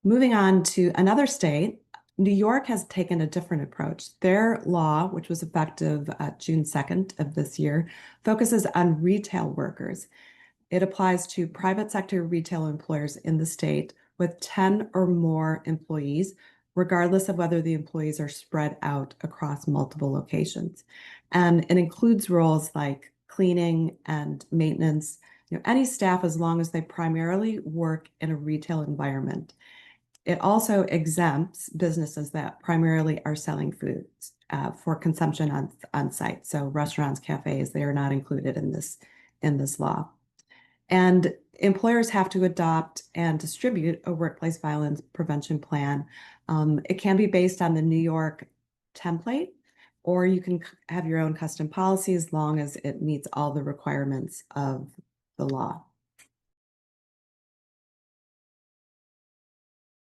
Moving on to another state, New York has taken a different approach. Their law, which was effective June 2nd of this year, focuses on retail workers. It applies to private sector retail employers in the state with 10 or more employees, regardless of whether the employees are spread out across multiple locations. And it includes roles like cleaning and maintenance, any staff as long as they primarily work in a retail environment. It also exempts businesses that primarily are selling foods for consumption on site. So restaurants, cafes, they are not included in this law. And employers have to adopt and distribute a workplace violence prevention plan. It can be based on the New York template, or you can have your own custom policy as long as it meets all the requirements of the law.